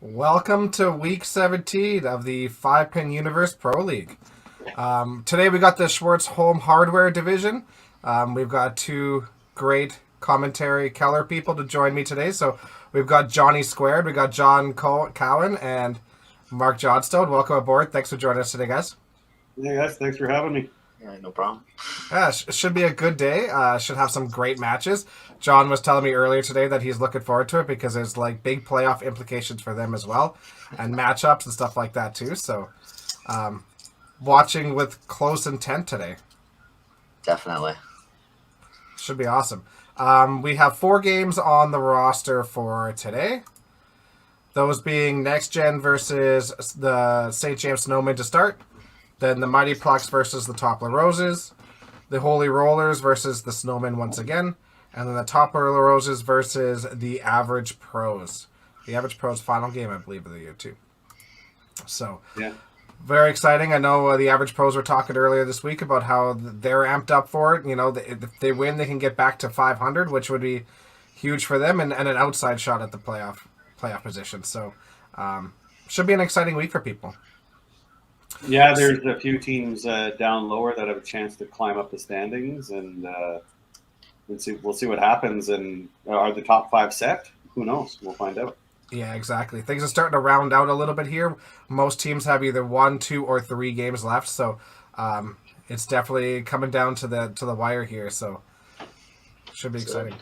Welcome to week 17 of the 5-Pin Universe Pro League. Today we got the Schwartz Home Hardware Division. We've got two great commentary Keller people to join me today. So we've got Johnny Squared, we got John Cowan, and Mark Johnstone. Welcome aboard. Thanks for joining us today, guys. Hey guys, thanks for having me. Yeah, no problem. Yeah, should be a good day. Should have some great matches. John was telling me earlier today that he's looking forward to it because there's like big playoff implications for them as well, and matchups and stuff like that too. So, watching with close intent today. Definitely. Should be awesome. We have 4 games on the roster for today. Those being NextGen versus the St. James Snowmen to start. Then the Mighty Plucks versus the Toppler Roses. The Holy Rollers versus the Snowmen once again. And then the Toppler Roses versus the Average Pros. The Average Pros final game, I believe, of the year, too. So, yeah, very exciting. I know the Average Pros were talking earlier this week about how they're amped up for it. You know, if they win, they can get back to 500, which would be huge for them, and an outside shot at the playoff position. So, should be an exciting week for people. Yeah, there's a few teams down lower that have a chance to climb up the standings, and we'll see what happens. And are the top 5 set? Who knows? We'll find out. Yeah, exactly. Things are starting to round out a little bit here. Most teams have either 1, 2, or 3 games left, so it's definitely coming down to the wire here. So should be exciting.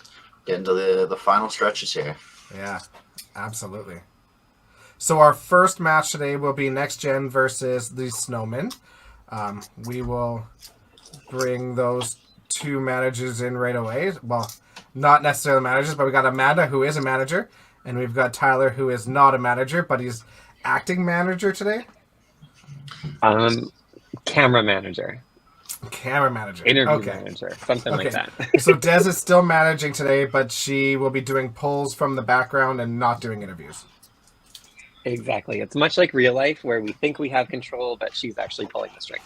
Get into the final stretches here. Yeah, absolutely. So our first match today will be NextGen versus the Snowmen. We will bring those 2 managers in right away. Well, not necessarily managers, but we got Amanda, who is a manager, and we've got Tyler, who is not a manager, but he's acting manager today. Camera manager. Camera manager. Interview manager. Something like that. So Des is still managing today, but she will be doing polls from the background and not doing interviews. Exactly. It's much like real life where we think we have control, but she's actually pulling the strings.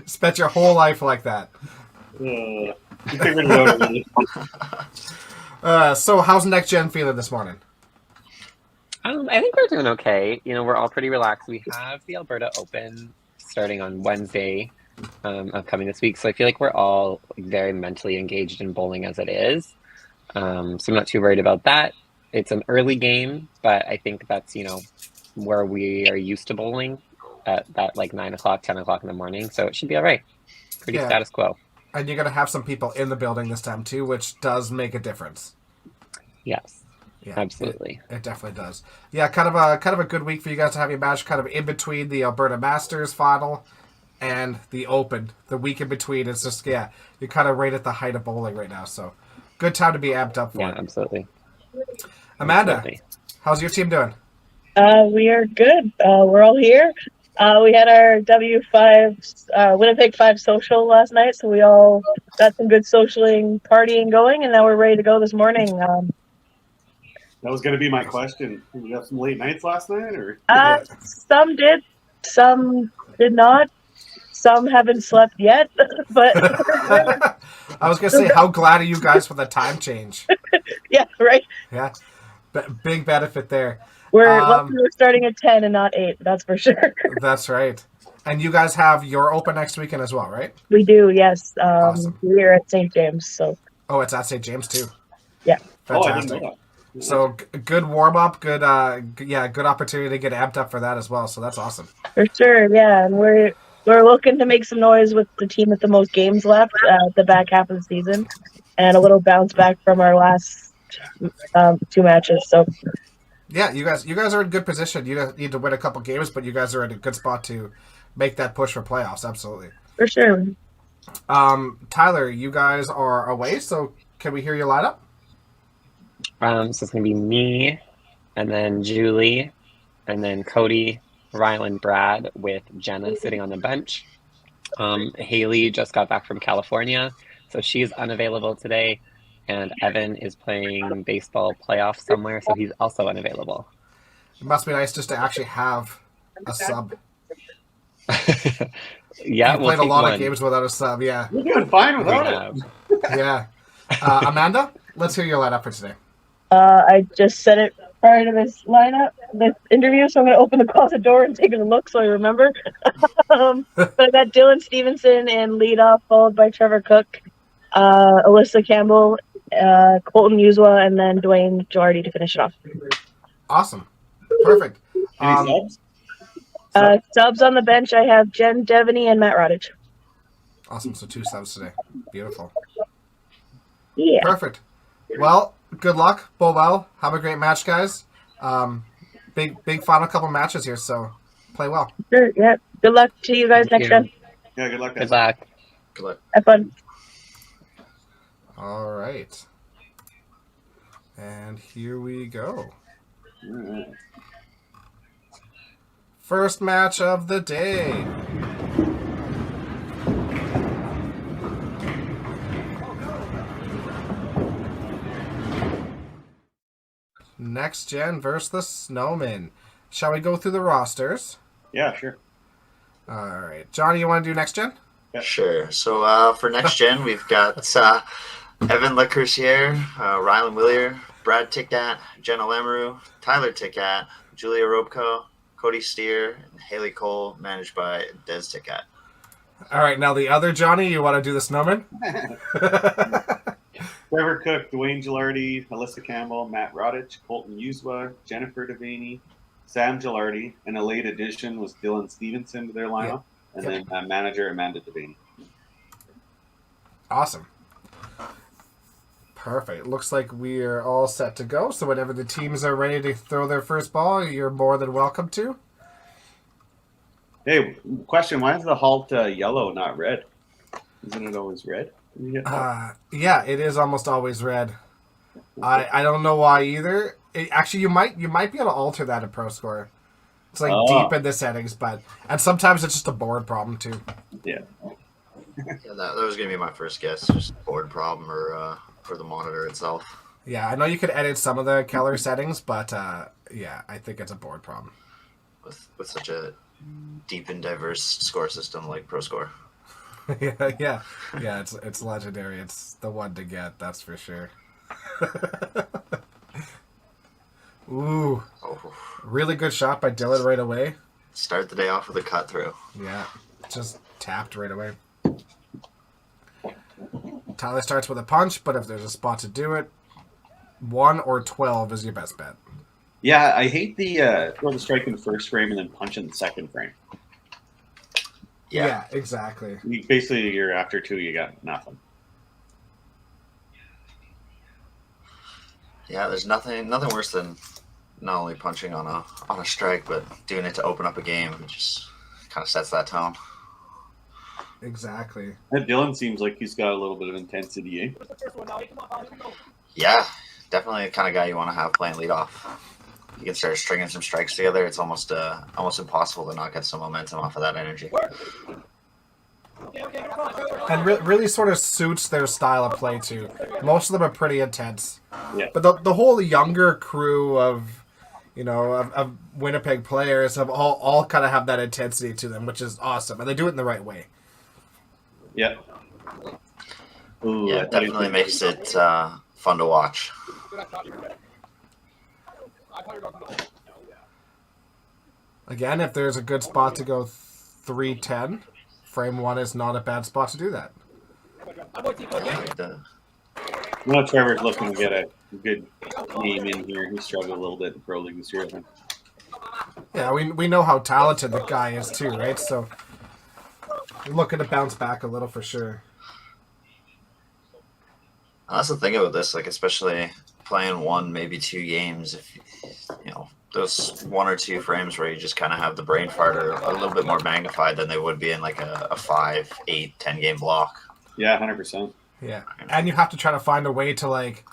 Spent your whole life like that. You figured it out already. So how's NextGen feeling this morning? I think we're doing okay. You know, we're all pretty relaxed. We have the Alberta Open starting on Wednesday, upcoming this week. So I feel like we're all very mentally engaged in bowling as it is. So I'm not too worried about that. It's an early game, but I think that's, you know, where we are used to bowling at that like 9 o'clock, 10 o'clock in the morning. So it should be all right. Pretty status quo. And you're going to have some people in the building this time too, which does make a difference. Yes. Yeah, absolutely. It definitely does. Yeah, kind of a good week for you guys to have your match kind of in between the Alberta Masters final and the Open. The week in between is just, you're kind of right at the height of bowling right now. So good time to be amped up for it. Yeah, absolutely. Amanda, how's your team doing? We are good. We're all here. We had our W5 Winnipeg 5 social last night, so we all got some good socialing, partying going, and now we're ready to go this morning. That was going to be my question. Did you have some late nights last night, or? Some did, some did not. Some haven't slept yet, but I was going to say, how glad are you guys for the time change? Yeah, right. Yeah, big benefit there. We're lucky we're starting at 10 and not 8. That's for sure. That's right. And you guys have your Open next weekend as well, right? We do, yes. Awesome. We're at St. James, so. Oh, it's at St. James too. Yeah. Fantastic. I didn't know that. So good warm up, good opportunity to get amped up for that as well. So that's awesome. For sure, yeah. And we're looking to make some noise with the team with the most games left at the back half of the season, and a little bounce back from our last 2 matches. So. Yeah, you guys are in good position. You need to win a couple games, but you guys are in a good spot to make that push for playoffs. Absolutely. For sure. Tyler, you guys are away, so can we hear your lineup? So it's going to be me, and then Julie, and then Cody, Rylan, Brad, with Jenna sitting on the bench. Haley just got back from California, so she's unavailable today. And Evan is playing baseball playoffs somewhere, so he's also unavailable. It must be nice just to actually have a sub. Yeah, you played a lot of games without a sub, yeah. You're doing fine without it. Yeah. Amanda, let's hear your lineup for today. I just said it prior to this interview, so I'm going to open the closet door and take a look so I remember. But I got Dylan Stevenson in leadoff, followed by Trevor Cook, Alyssa Campbell, Colton Uswa, and then Dwayne Geordi to finish it off. Awesome. Perfect. Any subs? Subs on the bench, I have Jen Devaney and Matt Rodich. Awesome. So 2 subs today. Beautiful. Yeah. Perfect. Well, good luck. Bow well. Have a great match, guys. Big final couple matches here, so play well. Sure, yeah. Good luck to you guys next time. Yeah, good luck, guys. Good luck. Good luck. Have fun. All right. And here we go. All right. First match of the day. NextGen versus the Snowmen. Shall we go through the rosters? Yeah, sure. All right. Johnny, you want to do NextGen? Yep. Sure. So for next gen, we've got Evan LeCourcier, Rylan Willier, Brad Tickat, Jenna Lamoureux, Tyler Tickat, Julia Robko, Cody Steer, and Haley Cole, managed by Des Tickat. All right. Now the other Johnny, you want to do the Snowmen? Trevor Cook, Dwayne Gilardi, Alyssa Campbell, Matt Rodich, Colton Uswa, Jennifer Devaney, Sam Gilardi, and a late addition was Dylan Stevenson to their lineup, and then manager Amanda Devaney. Awesome. Perfect. Looks like we are all set to go. So whenever the teams are ready to throw their first ball, you're more than welcome to. Hey, question: why is the halt yellow, not red? Isn't it always red? Yeah, it is almost always red. I don't know why either. Actually, you might be able to alter that in Pro Score. It's like deep in the settings, and sometimes it's just a board problem too. Yeah. Yeah, that was gonna be my first guess. Just a board problem or the monitor itself. Yeah, I know you could edit some of the color settings, but yeah, I think it's a board problem. With such a deep and diverse score system like Pro Score. yeah. It's legendary. It's the one to get, that's for sure. Ooh, really good shot by Dylan right away. Start the day off with a cut through. Yeah, just tapped right away. Tyler starts with a punch, but if there's a spot to do it, 1 or 12 is your best bet. Yeah, I hate the throw the strike in the first frame and then punch in the second frame. Yeah, exactly. Basically, you're after 2, you got nothing. Yeah, there's nothing worse than not only punching on a strike, but doing it to open up a game. It just kind of sets that tone. Exactly. And Dylan seems like he's got a little bit of intensity, eh? Yeah, definitely the kind of guy you want to have playing leadoff. You can start stringing some strikes together. It's almost impossible to not get some momentum off of that energy. And really sort of suits their style of play too. Most of them are pretty intense. Yeah. But the whole younger crew of Winnipeg players have all kind of have that intensity to them, which is awesome, and they do it in the right way. Yeah. Ooh, Yeah, it definitely makes it fun to watch. Again, if there's a good spot to go 3-10, frame 1 is not a bad spot to do that. Well, Trevor's looking to get a good game in here. He struggled a little bit in Pro League this year, I think. Yeah, we know how talented the guy is too, right? So looking to bounce back a little for sure. That's the thing about this, like especially playing 1, maybe 2 games. If those 1 or 2 frames where you just kind of have the brain fart are a little bit more magnified than they would be in like a 5, 8, 10 game block. Yeah, 100%. Yeah, and you have to try to find a way to like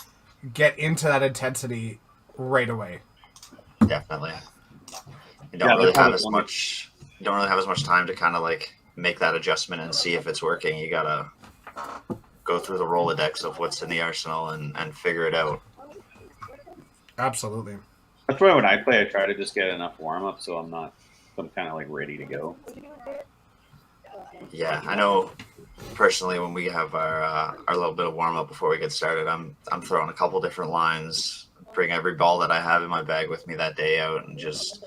get into that intensity right away. Definitely. You don't really have as much time to kind of like make that adjustment and see if it's working. You gotta go through the Rolodex of what's in the arsenal and figure it out. Absolutely. That's why when I play, I try to just get enough warm up so I'm kind of like ready to go. Yeah, I know. Personally, when we have our little bit of warm up before we get started, I'm throwing a couple different lines, bring every ball that I have in my bag with me that day out, and just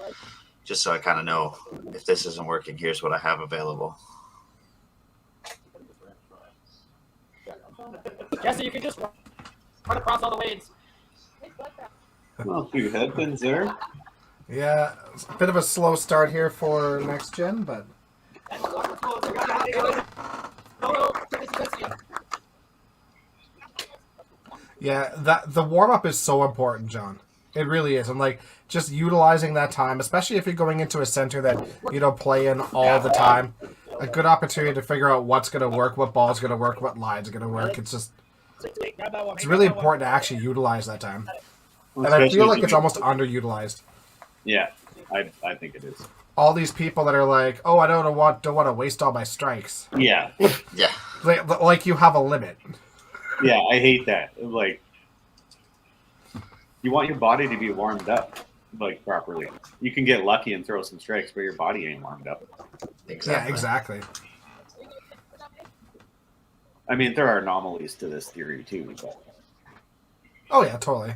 so I kind of know if this isn't working, here's what I have available. Jesse, you can just run across all the lanes. Well, a few headpins there. Yeah, it's a bit of a slow start here for Next Gen, but yeah, the warm up is so important, John. It really is, and like just utilizing that time, especially if you're going into a center that you don't play in all the time. A good opportunity to figure out what's going to work, what ball's going to work, what line's going to work. It's really important to actually utilize that time, and I feel like it's almost underutilized. Yeah, I think it is. All these people that are like, "Oh, I don't want to waste all my strikes." Yeah, Yeah. Like you have a limit. yeah, I hate that. Like, you want your body to be warmed up, like, properly. You can get lucky and throw some strikes, but your body ain't warmed up. Exactly. Yeah, exactly. I mean, there are anomalies to this theory too. But Oh yeah, totally.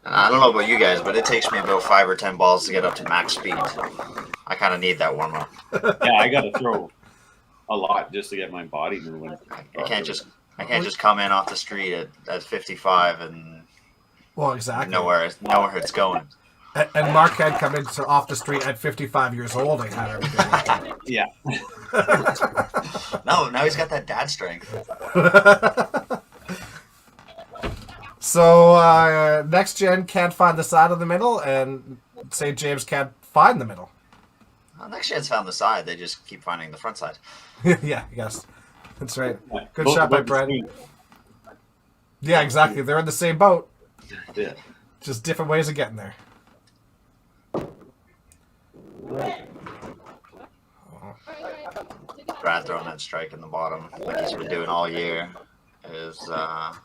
I don't know about you guys, but it takes me about 5 or 10 balls to get up to max speed. I kind of need that warm up. yeah, I got to throw a lot just to get my body moving. I can't just come in off the street at 55 and Well, exactly. know where it's going. And Mark had come into off the street at 55 years old and had everything. Yeah, No, now he's got that dad strength. So Next Gen can't find the side of the middle, and St. James can't find the middle. Well, next gen's found the side. They just keep finding the front side. Yeah, yes, that's right. Good Both shot by the Brad. teams. Yeah, exactly. They're in the same boat, Yeah. just different ways of getting there. Brad throwing that strike in the bottom, like he's been doing all year, is that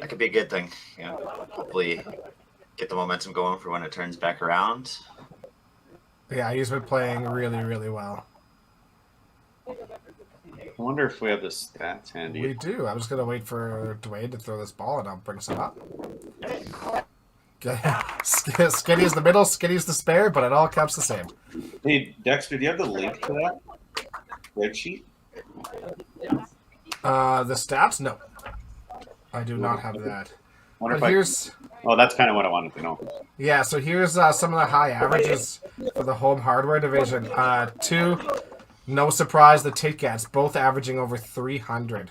could be a good thing. You know, hopefully get the momentum going for when it turns back around. Yeah, he's been playing really, really well. I wonder if we have the stats handy. We do. I was going to wait for Dwayne to throw this ball, and I'll bring some up. Skinny's the middle, Skinny's the spare, but it all counts the same. Hey, Dexter, do you have the link to that spreadsheet? The stats? No. I do not have that. Wonder But if here's... Oh, that's kind of what I wanted to know. Yeah, so here's some of the high averages for the home hardware division. 2, no surprise, the Tit-Cats, both averaging over 300.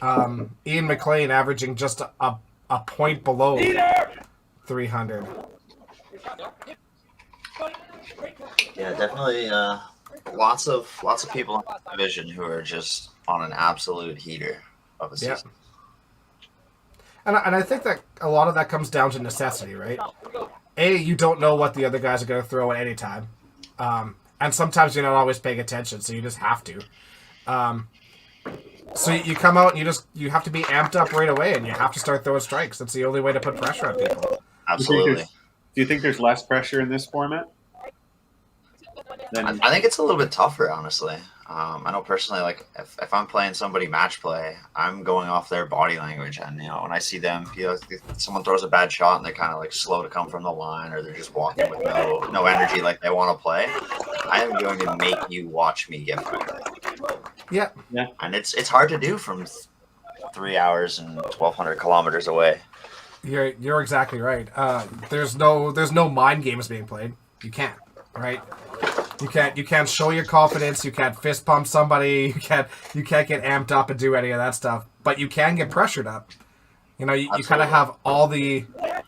Ian McLean averaging just a point below 300. Yeah, definitely. Lots of people in the division who are just on an absolute heater of a season. Yeah. And I think that a lot of that comes down to necessity, right? A, you don't know what the other guys are going to throw at any time. And sometimes you're not always paying attention, so you just have to. So you come out and you have to be amped up right away, and you have to start throwing strikes. That's the only way to put pressure on people. Absolutely. Do you think there's less pressure in this format? I think it's a little bit tougher, honestly. I know personally, like if I'm playing somebody match play, I'm going off their body language, and when I see them, if someone throws a bad shot and they're kind of like slow to come from the line, or they're just walking with no energy, like they want to play, I am going to make you watch me get better. Yeah. And it's hard to do from 3 hours and 1,200 kilometers away. You're exactly right. There's no mind games being played. You can't, right? You can't show your confidence. You can't fist pump somebody. You can't get amped up and do any of that stuff. But you can get pressured up. You kind of have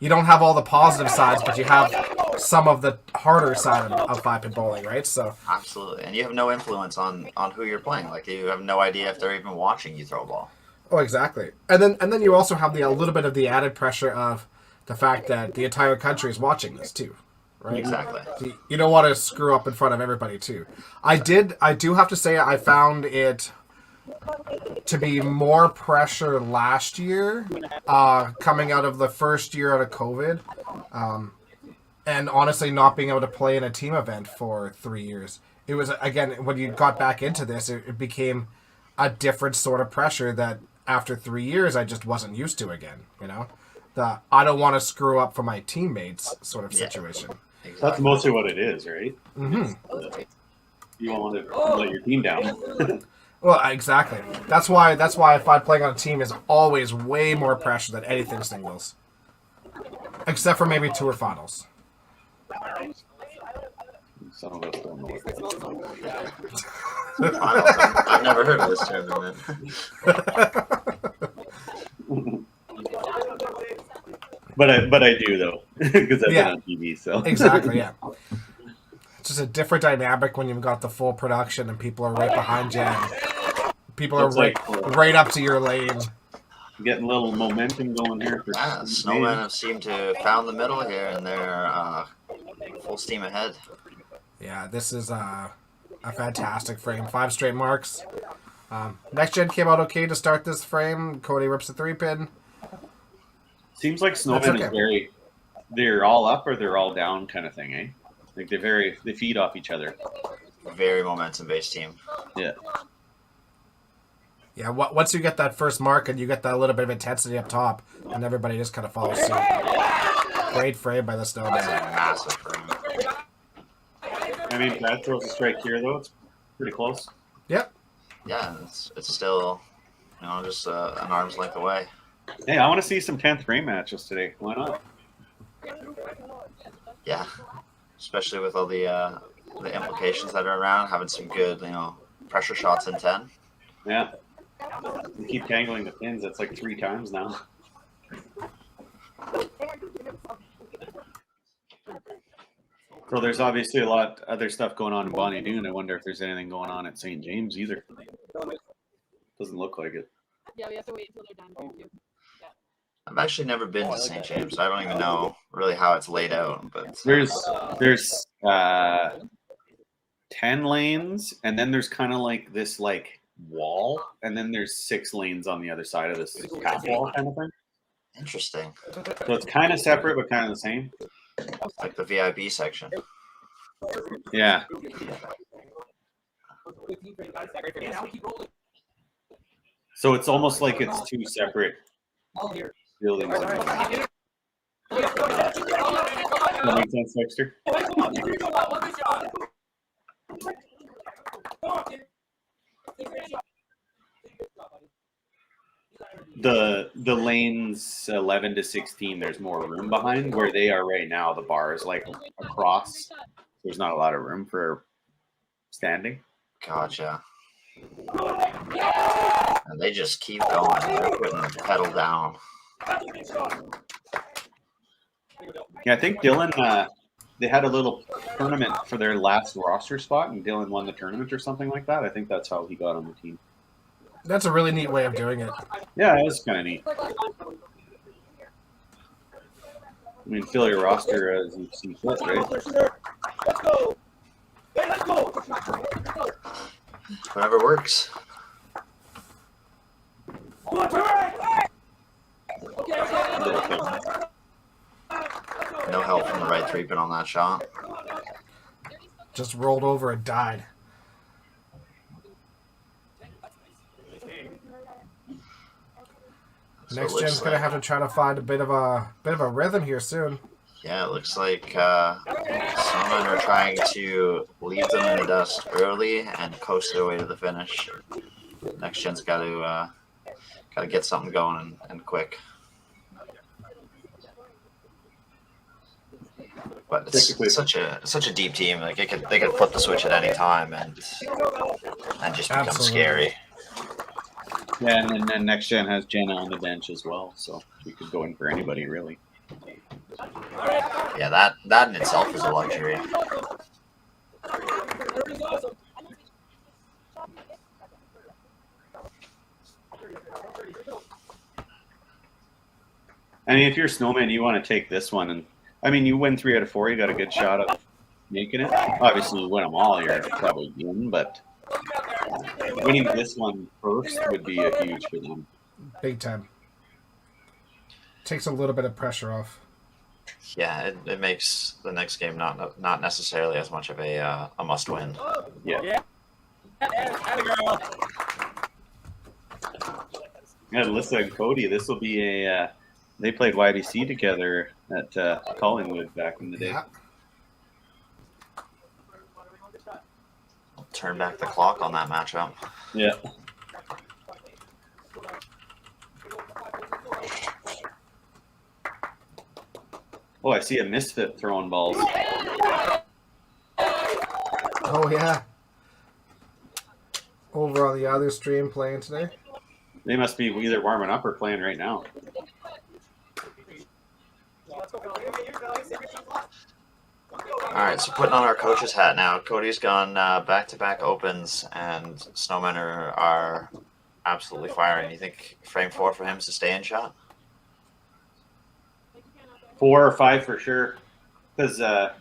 you don't have all the positive sides, but you have some of the harder side of 5-pin bowling, right? So Absolutely, and you have no influence on who you're playing. Like you have no idea if they're even watching you throw a ball. Oh, exactly. And then you also have a little bit of the added pressure of the fact that the entire country is watching this too, right? Exactly. You don't want to screw up in front of everybody too. I do have to say I found it to be more pressure last year, coming out of the first year out of COVID, and honestly not being able to play in a team event for 3 years. It was, again, when you got back into this, it became a different sort of pressure that after 3 years, I just wasn't used to again. You know, the I don't want to screw up for my teammates sort of situation. Exactly. That's mostly what it is, right? Hmm. You don't want to let your team down. Well, exactly. That's why if I'm playing on a team is always way more pressure than anything singles, except for maybe tour finals. Some of us don't know what that's Finals. I've never heard of this tournament. But I do though, because I've Yeah. been on TV. So Exactly, yeah. It's just a different dynamic when you've got the full production and people are right behind you. And people are It's like, right up to your lane. getting a little momentum going here. For Yeah, Snowmen have seemed to have found the middle here, and they're full steam ahead. Yeah, this is a fantastic frame. 5 straight marks. NextGen came out okay to start this frame. Cody rips a 3-pin. Seems like Snowmen is very, they're all up or they're all down kind of thing, eh? Like they feed off each other. Very momentum-based team. Yeah. Yeah, once you get that first mark and you get that little bit of intensity up top, and everybody just kind of follows suit. Great frame by the That's a Snowmen. massive frame. I mean, Brad throws a strike here though. It's pretty close. Yep. Yeah, it's still, just an arm's length away. Hey, I want to see some 10th frame matches today. Why not? Yeah, especially with all the implications that are around, having some good, pressure shots in 10. Yeah. We keep tangling the pins. That's like 3 times now. So there's obviously a lot other stuff going on in Bonnie Doon. I wonder if there's anything going on at St. James either. Doesn't look like it. Yeah, we have to wait until they're done. I've actually never been to St. James. So I don't even know really how it's laid out. But There's 10 lanes, and then there's kind of like this wall, and then there's 6 lanes on the other side of this half wall kind of thing. interesting. So it's kind of separate, but kind of the same. Like the VIP section. Yeah. So it's almost like it's 2 separate buildings. That makes sense, Dexter? The lanes 11 to 16, there's more room behind. Where they are right now, the bar is like across. There's not a lot of room for standing. Gotcha. And they just keep going. They're putting the pedal down. Yeah, I think Dylan, they had a little tournament for their last roster spot, and Dylan won the tournament or something like that. I think that's how he got on the team. That's a really neat way of doing it. Yeah, it was kind of neat. I mean, fill your roster as you see fit, right? Whatever works. No help from the right 3-pin on that shot. Just rolled over and died. So Next it looks gen's gonna have to try to find a bit of a rhythm here soon. Yeah, it looks like Snowmen are trying to leave them in the dust early and coast their way to the finish. Next gen's got to get something going and quick. But it's such a deep team. Like they could flip the switch at any time and just become Absolutely. scary. Yeah, and then next gen has Jenna on the bench as well, so we could go in for anybody really. Yeah, that in itself is a luxury. I mean, if you're Snowman, you want to take this one, and I mean, you win 3 out of 4, you got a good shot of making it. Obviously, you win them all, you're probably in, but winning this one first would be a huge for them. Big time. Takes a little bit of pressure off. Yeah, it makes the next game not necessarily as much of a must win. Yeah. Yeah, Alyssa and Cody. This will be a. They played YBC together at Collingwood back in the day. Yeah. Turn back the clock on that matchup. Yeah. Oh, I see a misfit throwing balls. Oh, yeah. Over on the other stream playing today. They must be either warming up or playing right now. All right, so putting on our coach's hat now. Cody's gone back-to-back opens, and Snowmen are absolutely firing. You think frame 4 for him is a stay-in shot? 4 or 5 for sure. Because, yeah.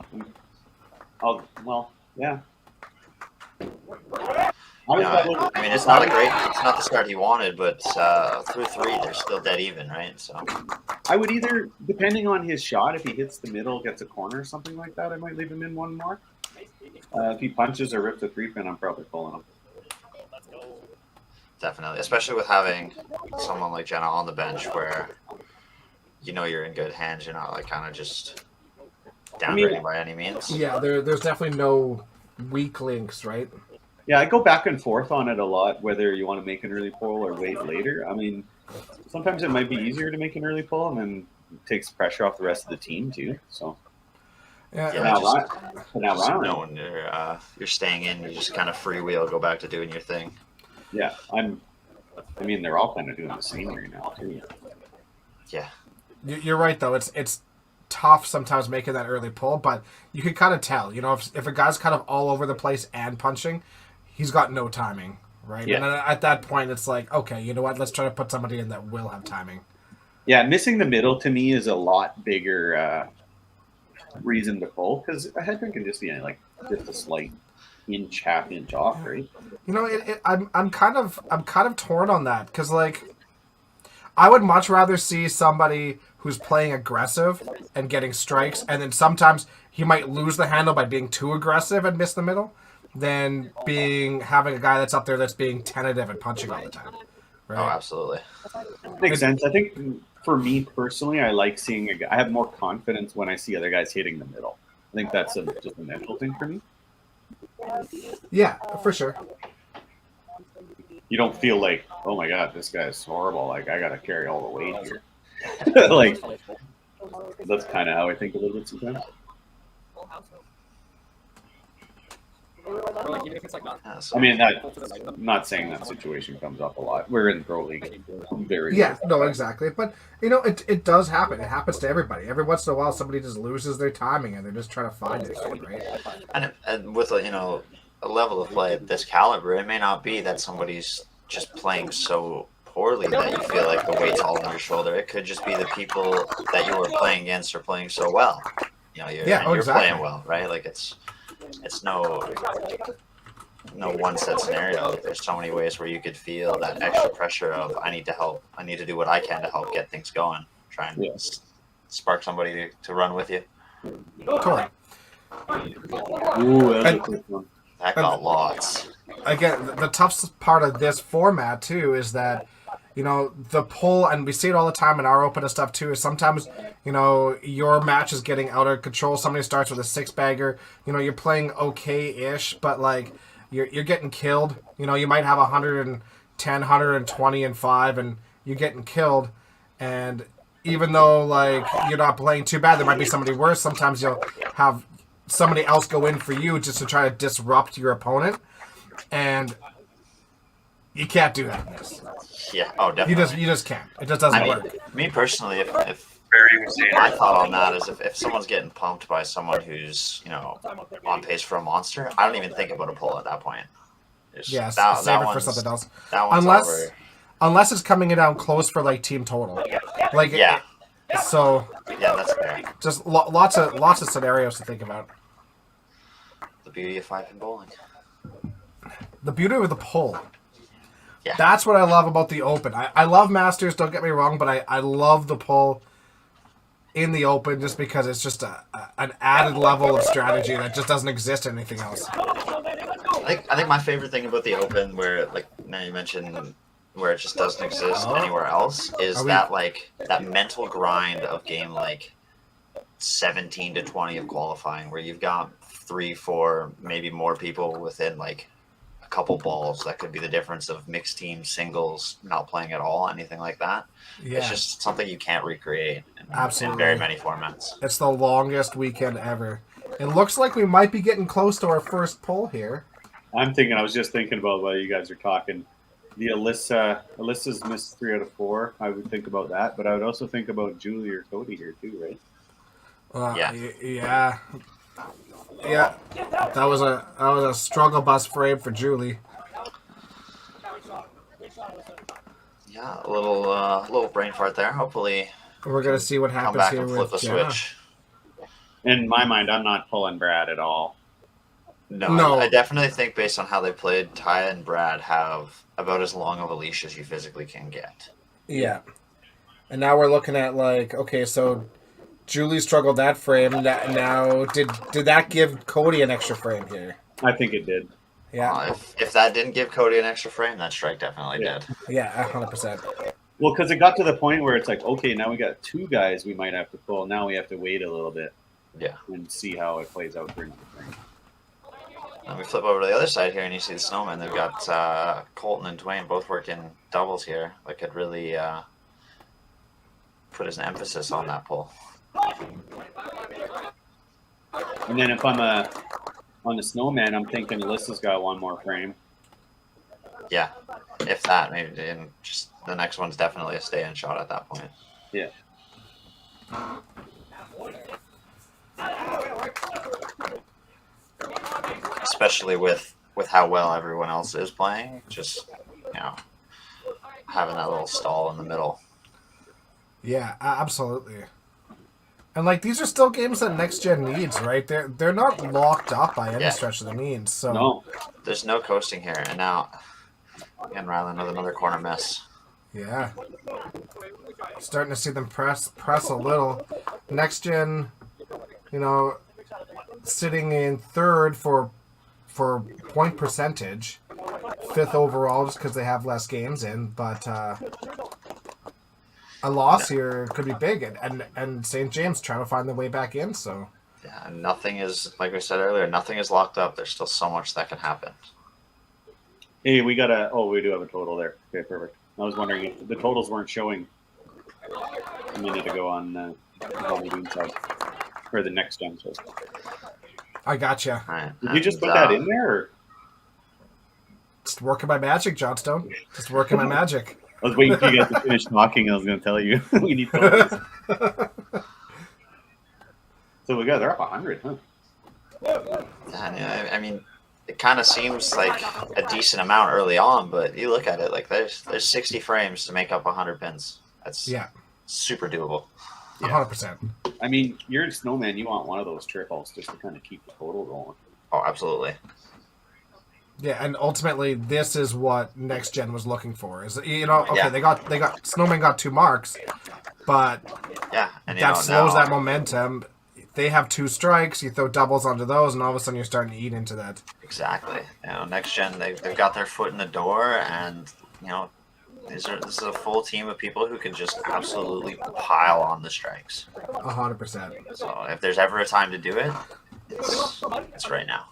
I mean, it's not the start he wanted, but through 3, they're still dead even, right? So I would either, depending on his shot, if he hits the middle, gets a corner or something like that, I might leave him in one more. If he punches or rips a 3-pin, I'm probably pulling him. definitely, especially with having someone like Jenna on the bench where you know you're in good hands. You're not like kind of just downgrading by any means. Yeah, there's definitely no weak links, right? Yeah, I go back and forth on it a lot, whether you want to make an early pull or wait later. I mean, sometimes it might be easier to make an early pull, and then it takes pressure off the rest of the team too. So Yeah. Just knowing you're staying in, you just kind of freewheel, go back to doing your thing. Yeah, I mean, they're all kind of doing the same right now too. Yeah, You're right, though. It's tough sometimes making that early pull, but you can kind of tell. You know, if a guy's kind of all over the place and punching, he's got no timing, right? Yeah. And then at that point, it's like, okay, you know what? Let's try to put somebody in that will have timing. Yeah, missing the middle to me is a lot bigger reason to pull, because a headwind can just be like just a slight half inch off, right? You know, I'm kind of torn on that because like I would much rather see somebody who's playing aggressive and getting strikes, and then sometimes he might lose the handle by being too aggressive and miss the middle, than having a guy that's up there that's being tentative and punching all the time. Right? oh, absolutely. Makes sense. I think for me personally, I like seeing I have more confidence when I see other guys hitting the middle. I think that's just a mental thing for me. Yeah, for sure. You don't feel like, oh my god, this guy's horrible. Like I got to carry all the weight here. Like that's kind of how I think a little bit sometimes. I mean, I'm not saying that situation comes up a lot. We're in pro league, very Yeah, no, exactly. But you know, it does happen. It happens to everybody. Every once in a while, somebody just loses their timing and they're just trying to find it, right? And with a level of play at this caliber, it may not be that somebody's just playing so poorly that you feel like the weight's all on your shoulder. It could just be the people that you were playing against are playing so well. You know, you're exactly. playing well, right? Like it's no one set scenario. There's so many ways where you could feel that extra pressure of I need to help. I need to do what I can to help get things going. Try and spark somebody to run with you. Totally. Ooh, that's a quick one. That got lots. Again, the toughest part of this format too is that, you know, the pull, and we see it all the time in our open and stuff too, is sometimes, you know, your match is getting out of control. Somebody starts with a 6-bagger. You know, you're playing okay-ish, but like you're getting killed. You know, you might have 110, 120 and 5, and you're getting killed. And even though like you're not playing too bad, there might be somebody worse. Sometimes you'll have somebody else go in for you just to try to disrupt your opponent, and you can't do that in this. Yeah, oh, definitely. You just can't. It just doesn't work. Me personally, if my thought on that is if someone's getting pumped by someone who's, you know, on pace for a monster, I don't even think about a pull at that point. Yes, that save it for something else. That one's over. Unless it's coming down close for like team total. Like yeah. So yeah, that's fair. Just lots of scenarios to think about. The beauty of 5-pin bowling. The beauty of the pull. Yeah. That's what I love about the open. I love Masters, don't get me wrong, but I love the pull in the open just because it's just an added level of strategy that just doesn't exist in anything else. I think my favorite thing about the open, where like now you mentioned where it just doesn't exist anywhere else, is that mental grind of game like 17 to 20 of qualifying, where you've got 3, 4, maybe more people within like a couple balls. That could be the difference of mixed team, singles, not playing at all, anything like that. Yeah. It's just something you can't recreate in very many formats. It's the longest weekend ever. It looks like we might be getting close to our first poll here. I was just thinking about while you guys are talking. The Alyssa's missed 3 out of 4. I would think about that, but I would also think about Julie or Cody here too, right? Yeah. That was a struggle bus frame for Julie. Yeah, a little brain fart there. Hopefully, we're gonna see what happens here and flip with the Jenna. switch. In my mind, I'm not pulling Brad at all. No, I definitely think based on how they played, Taya and Brad have about as long of a leash as you physically can get. Yeah. And now we're looking at okay, so Julie struggled that frame. Now, did that give Cody an extra frame here? I think it did. Yeah. If that didn't give Cody an extra frame, that strike definitely did. Yeah, 100%. Well, because it got to the point where it's like, okay, now we got 2 guys we might have to pull. Now we have to wait a little bit. Yeah. And see how it plays out during the frame. And we flip over to the other side here, and you see the Snowmen. They've got Colton and Dwayne both working doubles here. That could really put an emphasis on that pull. And then if I'm on the Snowman, I'm thinking Alyssa's got 1 more frame. Yeah, if that, maybe. And just the next one's definitely a stay-in shot at that point. Yeah. Especially with how well everyone else is playing, just having that little stall in the middle. Yeah, absolutely. And these are still games that NextGen needs, right? They're not locked up by any stretch of the means. So no, there's no coasting here. And now, again, Rylan with another corner miss. Yeah, starting to see them press a little. NextGen, sitting in 3rd for point percentage, 5th overall just because they have less games in, but a loss here could be big, and St. James trying to find their way back in. So yeah, nothing is, like we said earlier, nothing is locked up. There's still so much that can happen. Hey, we do have a total there. Okay, perfect. I was wondering if the totals weren't showing a minute ago on the inside or the next gen. So. I gotcha. Right. Did you just put that in there? Or? Just working my magic, Johnstone. Just working my magic. I was waiting for you guys to finish talking. I was going to tell you we need totals. So they're up 100, huh? Yeah, I mean, it kind of seems like a decent amount early on, but you look at it, there's 60 frames to make up 100 pins. That's super doable. 100%. I mean, you're a Snowman. You want one of those triples just to kind of keep the total rolling. Oh, absolutely. Yeah, and ultimately, this is what NextGen was looking for. Is they got Snowman got 2 marks, but and that slows that momentum. They have 2 strikes. You throw doubles onto those, and all of a sudden you're starting to eat into that. Exactly. NextGen, they've got their foot in the door, and this is a full team of people who can just absolutely pile on the strikes. 100%. So if there's ever a time to do it, it's right now.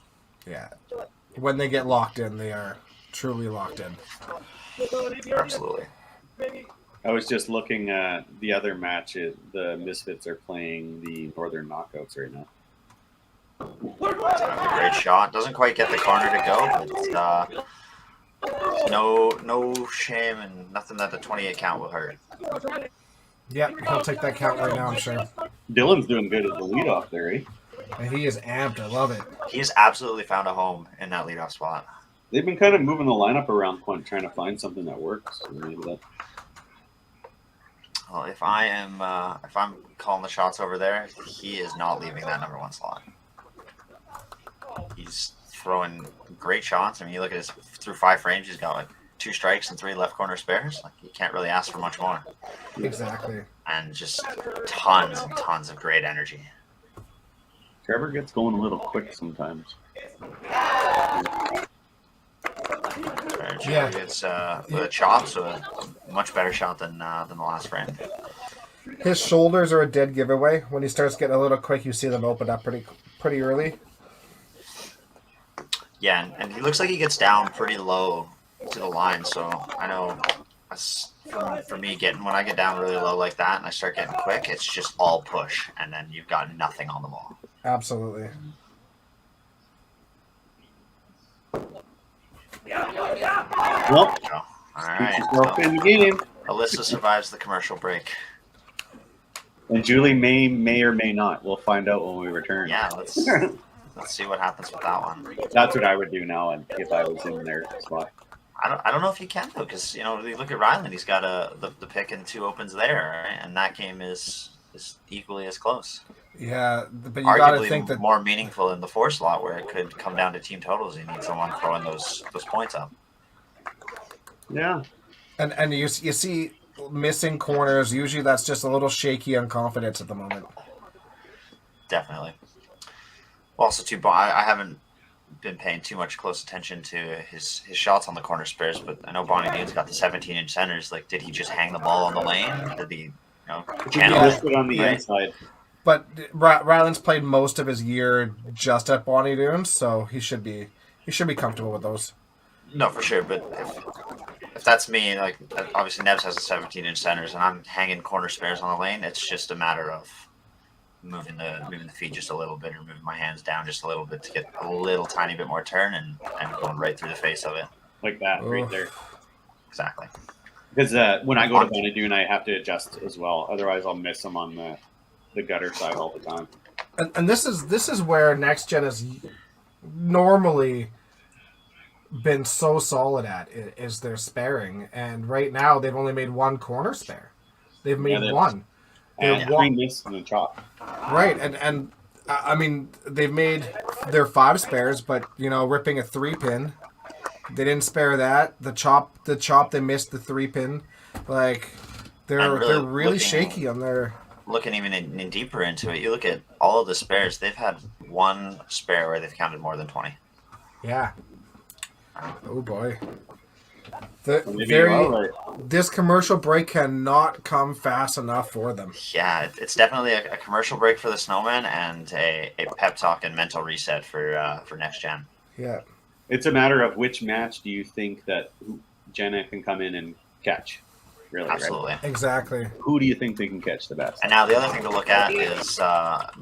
Yeah. When they get locked in, they are truly locked in. Absolutely. I was just looking at the other match. The Misfits are playing the Northern Knockouts right now. Great shot. Doesn't quite get the corner to go, but no shame and nothing that the 28 count will hurt. Yep, he'll take that count right now, I'm sure. Dylan's doing good at the leadoff there, eh? And he is amped. I love it. He's absolutely found a home in that leadoff spot. They've been kind of moving the lineup around, trying to find something that works. Well, if I'm calling the shots over there, he is not leaving that number 1 slot. He's throwing great shots. I mean, you look at his through 5 frames, he's got 2 strikes and 3 left corner spares. You can't really ask for much more. Exactly. And just tons and tons of great energy. Trevor gets going a little quick sometimes. damage. Yeah. It's with a chop, so a much better shot than the last frame. His shoulders are a dead giveaway. When he starts getting a little quick, you see them open up pretty early. Yeah, and he looks like he gets down pretty low to the line, so I know for me, when I get down really low like that and I start getting quick, it's just all push, and then you've got nothing on the ball. Absolutely. Well, So, all right. yourself in the game. Alyssa survives the commercial break. And Julie may or may not. We'll find out when we return. Yeah, let's see what happens with that one. That's what I would do now if I was in their spot. I don't know if you can though, because you look at Ryland, he's got the pick and 2 opens there, right? And that game is equally as close. Yeah, but you got to Arguably think that more meaningful in the 4 slot where it could come down to team totals. You need someone throwing those points up. Yeah. and you see missing corners. Usually that's just a little shaky on confidence at the moment. Definitely. Also, too, I haven't been paying too much close attention to his shots on the corner spares, but I know Bonnie Dean's got the 17-inch centers. Like, did he just hang the ball on the lane? Did he, channel Just put on the right? inside. But Ryland's played most of his year just at Bonnie Dunes, so he should be comfortable with those. No, for sure. But if that's me, like obviously Nebs has a 17-inch centers, and I'm hanging corner spares on the lane. It's just a matter of moving the feet just a little bit, or moving my hands down just a little bit to get a little tiny bit more turn and going right through the face of it. Like that, right there. Exactly. Because when I go to Bonnie Dune, I have to adjust as well. Otherwise, I'll miss them on the gutter side all the time. And this is where NextGen has normally been so solid at is their sparing, and right now they've only made 1 corner spare. They've made 1. And 3 miss on the chop. Right, and I mean they've made their 5 spares, but ripping a 3-pin, they didn't spare that. The chop they missed the 3-pin. Like they're really shaky on their. Looking even in deeper into it, you look at all of the spares. They've had 1 spare where they've counted more than 20. Yeah. Oh boy. This commercial break cannot come fast enough for them. Yeah, it's definitely a commercial break for the Snowmen and a pep talk and mental reset for NextGen. Yeah. It's a matter of which match do you think that Jenna can come in and catch? Really, Absolutely. Right? Exactly. Who do you think they can catch the best? And now the other thing to look at is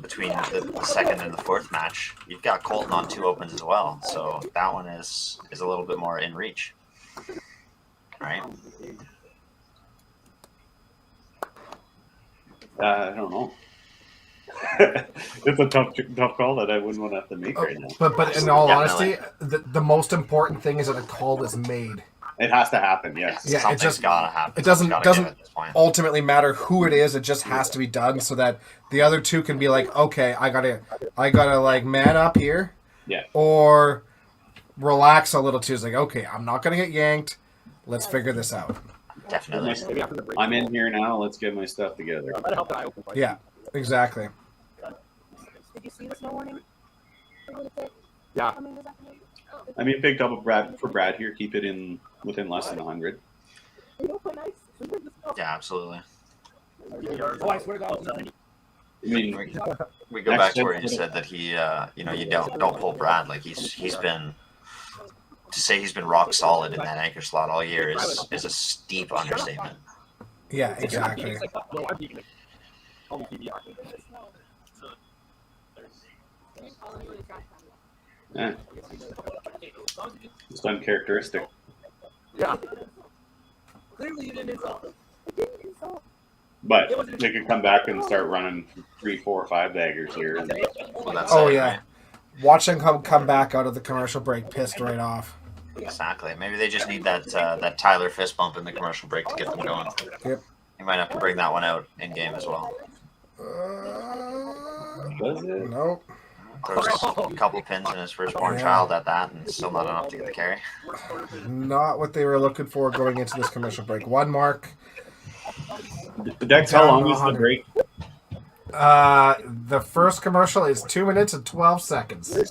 between the second and the 4th match, you've got Colton on 2 opens as well. So that one is a little bit more in reach. Right? I don't know. It's a tough call that I wouldn't want to have to make right now. But in all honesty, the most important thing is that a call is made. It has to happen, yes. Yeah, Something's gotta happen. It doesn't Gotta give at this point. ultimately matter who it is. It just has to be done so that the other 2 can be like, okay, I gotta like man up here, Yeah. or relax a little too. It's like, okay, I'm not gonna get yanked. Let's figure this out. Definitely. I'm in here now. Let's get my stuff together. Yeah, exactly. Did you see the snow warning? Yeah. I mean, picked up for Brad here. Keep it in within less than 100. Yeah, absolutely. Oh, I swear to God. I mean, We go back to where you said that he, you don't pull Brad. Like he's been, to say he's been rock solid in that anchor slot all year is a steep understatement. Yeah, exactly. yeah. Just uncharacteristic. Yeah. Clearly you didn't insult. But they could come back and start running 3, 4, 5 daggers here. And Well, that's Oh it, yeah, right? watch them come back out of the commercial break pissed right off. Exactly. Maybe they just need that Tyler fist bump in the commercial break to get them going. Yep. You might have to bring that one out in game as well. does it? Nope. Throws a couple pins in his firstborn child at that, and still not enough to get the carry. Not what they were looking for going into this commercial break. 1 mark. The deck's how long is the break? The first commercial is 2 minutes and 12 seconds. You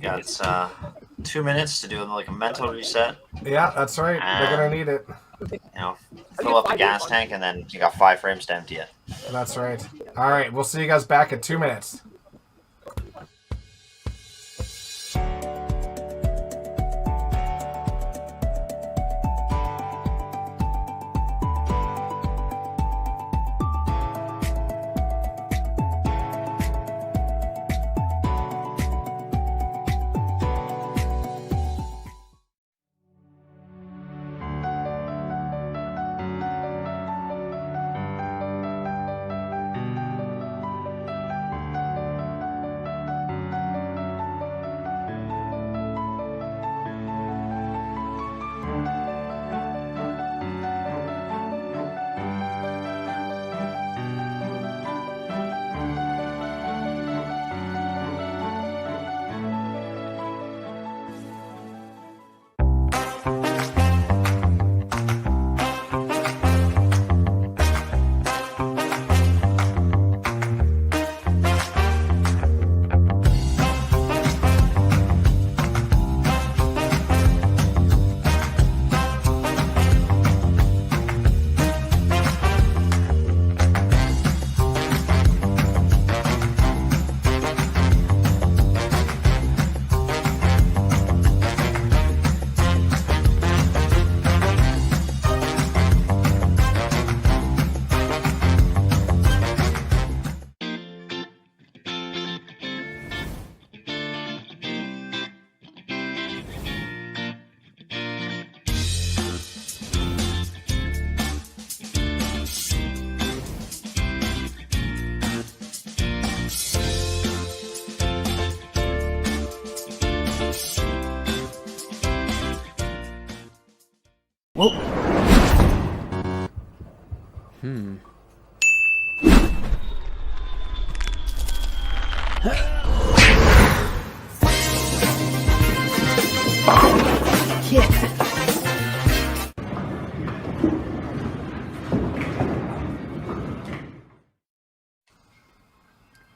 got 2 minutes to do like a mental reset. Yeah, that's right. They're gonna need it. You know, fill up the gas tank, and then you got 5 frames to empty it. That's right. All right, we'll see you guys back in 2 minutes.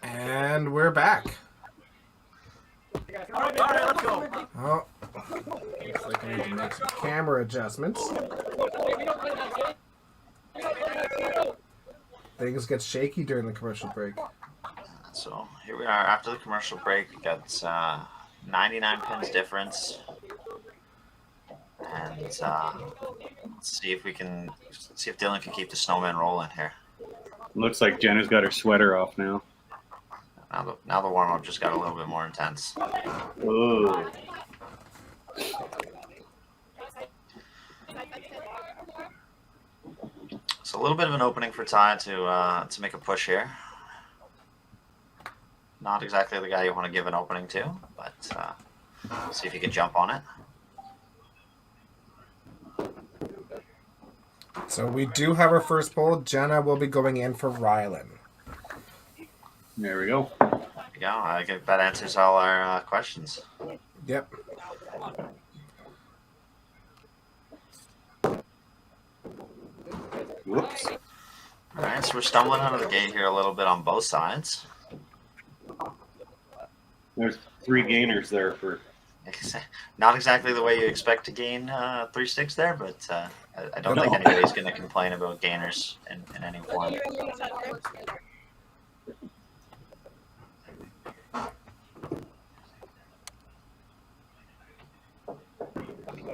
And we're back. All right, let's go. Oh, looks like I need to make some camera adjustments. Things get shaky during the commercial break. So here we are after the commercial break. We got 99 pins difference, and let's see if Dylan can keep the snowman rolling here. Looks like Jenna's got her sweater off now. Now the warm up just got a little bit more intense. Ooh. So a little bit of an opening for Ty to make a push here. Not exactly the guy you want to give an opening to, but see if he can jump on it. So we do have our first poll. Jenna will be going in for Rylan. There we go. There you go. I think that answers all our questions. Yep. Whoops. All right, so we're stumbling out of the gate here a little bit on both sides. There's 3 gainers there for. Not exactly the way you expect to gain 3 sticks there, but I don't think anybody's going to complain about gainers in any form.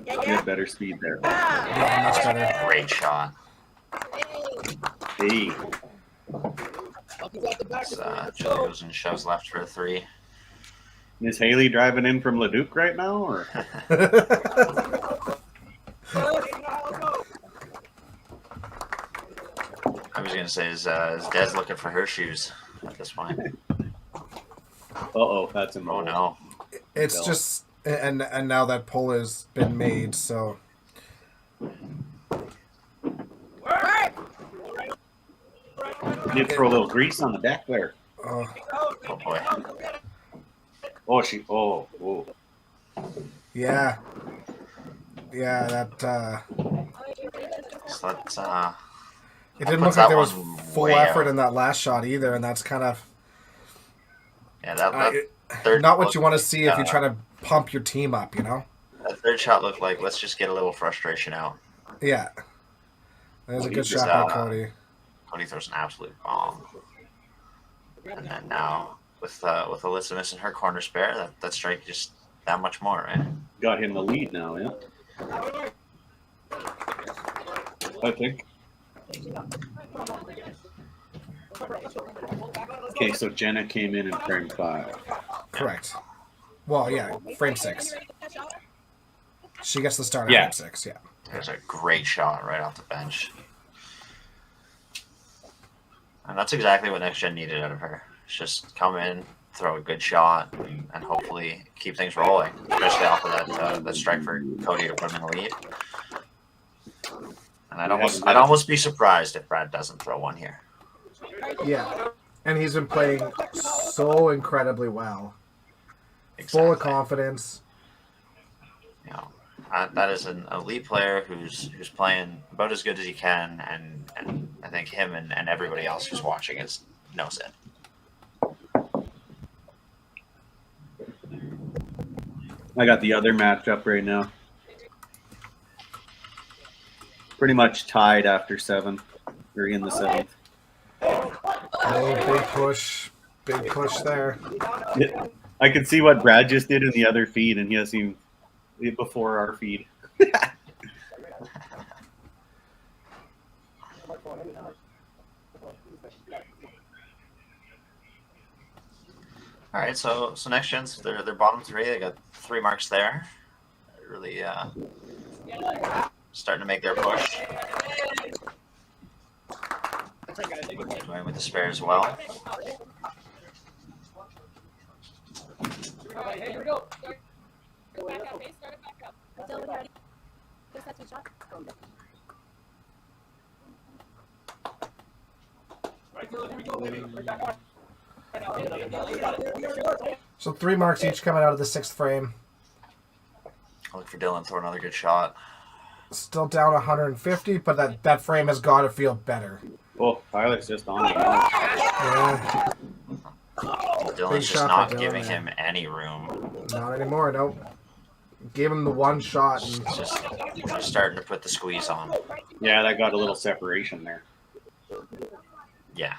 You had better speed there. Yeah, much better. Great shot. Hey. Julie goes and shoves left for a 3. Is Haley driving in from Leduc right now, or? I was going to say, is Des looking for her shoes at this point? Uh-oh, that's a Oh, no. It's just, and now that poll has been made, so. You throw a little grease on the deck there. Oh, boy. Oh, she. Oh. Yeah. Yeah, that. So that's, It didn't puts look like that there was one full way effort out. in that last shot either, and that's kind of Yeah, that third not what you want to see if you uh, try to pump your team up, you know? that third shot looked like, let's just get a little frustration out. Yeah. There's a good He's shot just, by Cody. Cody throws an absolute bomb. And then now, with Alyssa missing her corner spare, that strike just that much more, right? Got him the lead now, yeah. I think. Okay, so Jenna came in frame 5. Correct. Well, yeah, frame 6. She gets the start at Yeah. frame 6, yeah. There's a great shot right off the bench. And that's exactly what NextGen needed out of her. It's just come in, throw a good shot, and hopefully keep things rolling, especially off of that strike for Cody to put him in the lead. And I'd almost be surprised if Brad doesn't throw one here. Yeah. And he's been playing so incredibly well. Exactly. Full of confidence. You know, that is an elite player who's playing about as good as he can, and I think him and everybody else who's watching knows it. I got the other matchup right now. Pretty much tied after 7. We're in the 7th. Oh, big push there. I can see what Brad just did in the other feed, and he has seen it before our feed. All right, so NextGen's their bottom 3. They got 3 marks there. They're really starting to make their push. Going with the spare as well. Here we go. Go back up, Pace. Start it back up. Until we're ready. Just that 2 shots. Right, Dylan, here we go, baby. Right back on. So 3 marks each coming out of the 6th frame. Look for Dylan, throw another good shot. Still down 150, but that frame has got to feel better. Oh, Tyler's just on it. Yeah, Dylan's just shot not for Dylan, giving yeah. him any room. not anymore, nope. Gave him the one shot. And Just starting to put the squeeze on. Yeah, that got a little separation there. Yeah.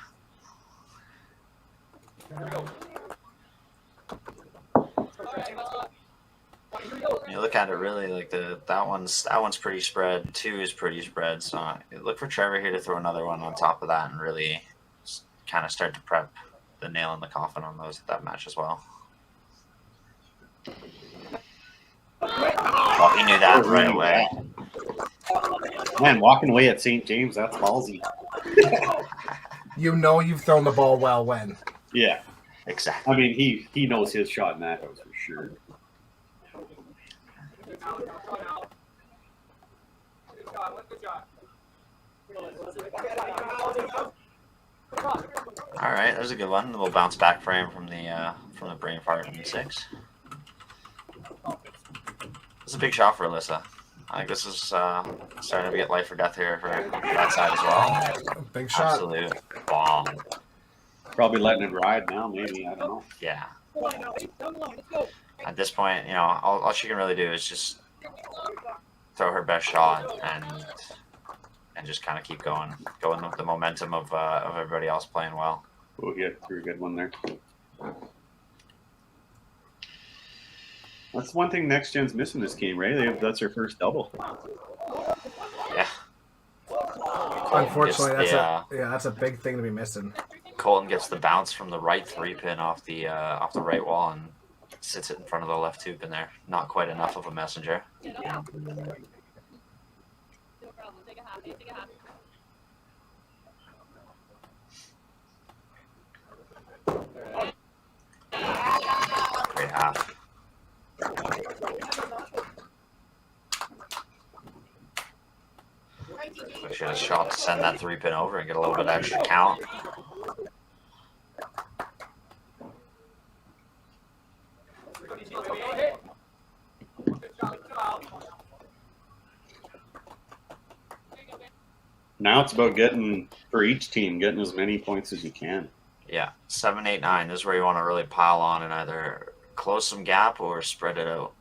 You look at it really like that one's pretty spread. 2 is pretty spread. So look for Trevor here to throw another one on top of that and really kind of start to prep the nail in the coffin on that match as well. Well, he knew that right away. Man, walking away at St. James, that's ballsy. you know you've thrown the ball well when. Yeah. Exactly. I mean, he knows his shot in that house for sure. All right, there's a good one. A little bounce back frame from the brain fart in 6. It's a big shot for Alyssa. I think this is starting to get life or death here for that side as well. Big shot. Absolute bomb. Probably letting it ride now, maybe. I don't know. Yeah. At this point, you know, all she can really do is just throw her best shot and just kind of keep going with the momentum of everybody else playing well. Oh, yeah, pretty good one there. That's one thing NextGen's missing this game, right? That's their first double. Yeah. Unfortunately, Gets that's a big thing to be missing. Colton gets the bounce from the right 3-pin off the right wall and sits it in front of the left 2-pin there. Not quite enough of a messenger. Great half. We should have shot to send that 3-pin over and get a little bit extra count. Now it's about getting for each team, getting as many points as you can. Yeah, 7, 8, 9. This is where you want to really pile on and either close some gap or spread it out.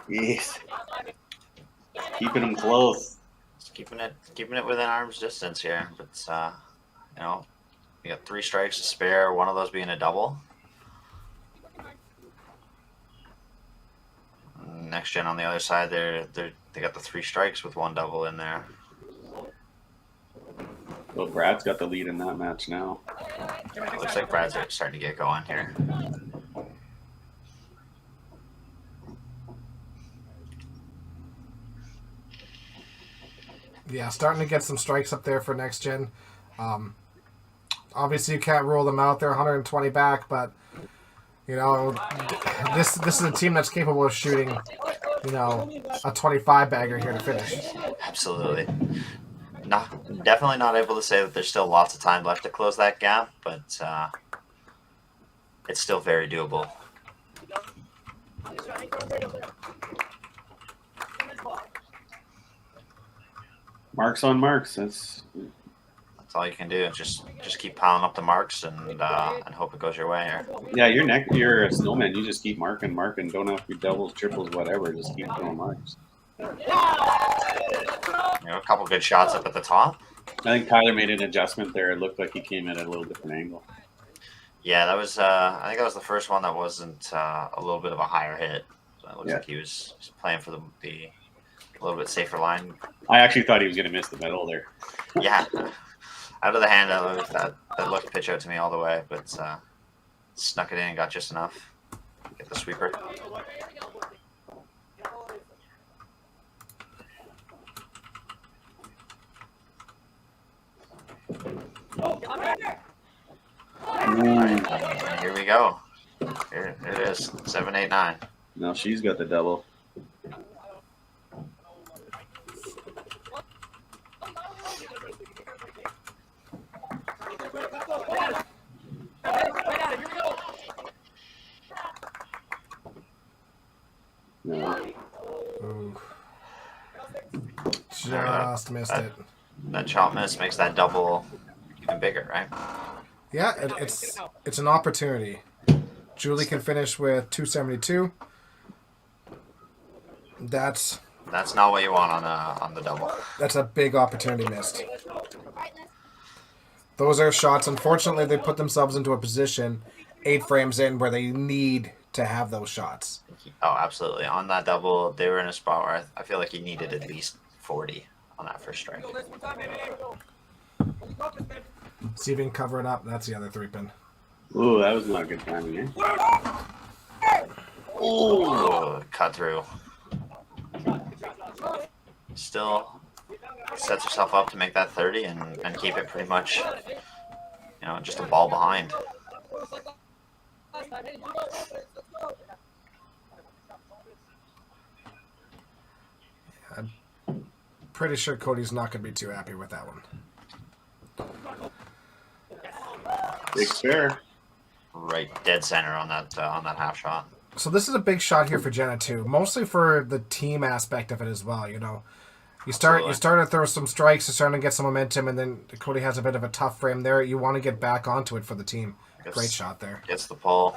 Yes. Keeping them close. Just keeping it within arm's distance here. But you know, you got 3 strikes to spare. One of those being a double. Next Gen on the other side, they got the 3 strikes with 1 double in there. Well, Brad's got the lead in that match now. It looks like Brad's starting to get going here. Yeah, starting to get some strikes up there for Next Gen. Obviously, you can't rule them out. They're 120 back, but you know, this is a team that's capable of shooting, you know, a 25 bagger here to finish. Absolutely. Definitely not able to say that there's still lots of time left to close that gap, but it's still very doable. Marks on marks. That's all you can do. Just keep piling up the marks and hope it goes your way here. yeah. You're a snowman. You just keep marking. Don't have to be doubles, triples, whatever. Just keep throwing marks. You know, a couple good shots up at the top. I think Tyler made an adjustment there. It looked like he came in at a little different angle. Yeah, that was. I think that was the first one that wasn't a little bit of a higher hit. So it looks like he was playing for the a little bit safer line. I actually thought he was going to miss the middle there. Yeah, out of the hand, that looked pitch out to me all the way, but snuck it in and got just enough. Get the sweeper. Here we go. Here it is. 7, 8, 9. Now she's got the double. No. Ooh. Just missed it. That chop miss makes that double even bigger, right? Yeah, it's an opportunity. Julie can finish with 272. That's not what you want on the double. That's a big opportunity missed. Those are shots. Unfortunately, they put themselves into a position 8 frames in where they need to have those shots. Oh, absolutely. On that double, they were in a spot where I feel like he needed at least 40 on that first strike. See if you can cover it up. That's the other 3-pin. Ooh, that was not good timing, eh? Ooh, cut through. Still sets herself up to make that 30 and keep it pretty much, you know, just a ball behind. I'm pretty sure Cody's not going to be too happy with that one. Big spare. Right, dead center on that half shot. So this is a big shot here for Jenna too, mostly for the team aspect of it as well. You know, you start to throw some strikes, you're starting to get some momentum, and then Cody has a bit of a tough frame there. You want to get back onto it for the team. Great shot there. Gets the pull.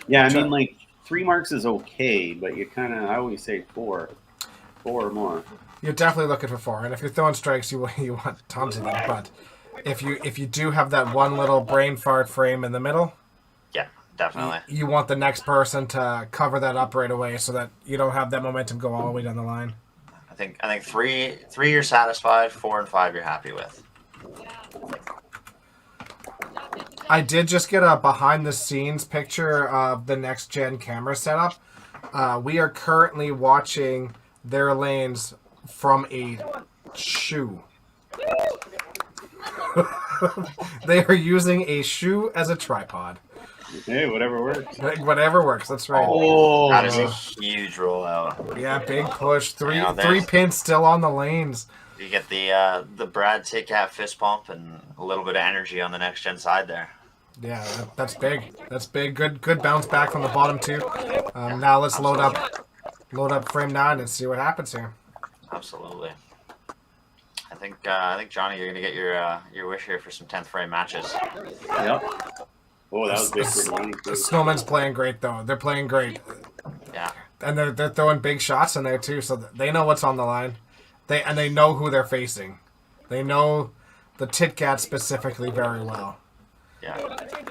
Yeah, I mean, like 3 marks is okay, but you kind of, I always say 4 or more. You're definitely looking for 4, and if you're throwing strikes, you want tons of them. But if you do have that one little brain fart frame in the middle, yeah, definitely, you want the next person to cover that up right away, so that you don't have that momentum go all the way down the line. I think 3 you're satisfied, 4 and 5 you're happy with. I did just get a behind-the-scenes picture of the NextGen camera setup. We are currently watching their lanes from a shoe. They are using a shoe as a tripod. Hey, whatever works. Whatever works, that's right. Oh, that is a huge rollout. Yeah, big push. Three pins still on the lanes. You get the Brad Tit Cat fist pump and a little bit of energy on the next gen side there. Yeah, that's big. That's big. Good bounce back from the bottom too. Now let's load up frame 9 and see what happens here. Absolutely. I think Johnny, you're gonna get your wish here for some 10th frame matches. Yep. Oh, that was big for Johnny. Snowman's playing great though. They're playing great, Yeah. and they're throwing big shots in there too. So they know what's on the line. They know who they're facing. They know the Tit Cat specifically very well. Yeah,